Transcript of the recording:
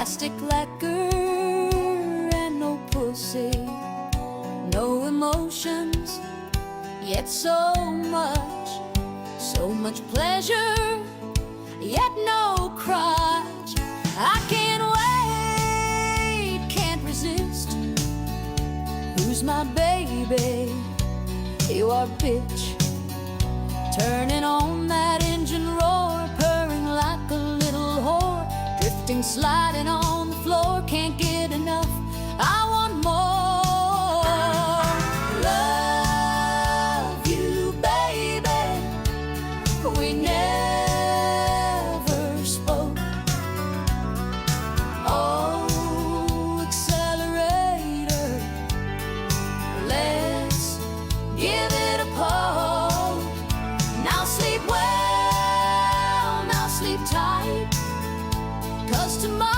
plastic lacquer and no pussy, no emotions, yet so much pleasure, yet no crotch. I can't wait, can't resist. Who's my baby? You are, bitch. Turning on that engine roar, purring like a little whore, drifting, sliding on the floor, can't get enough. I want more. Love you, baby. We never spoke. Oh, accelerator, let's give it a poke. Now sleep well, now sleep tight, 'cause tomorrow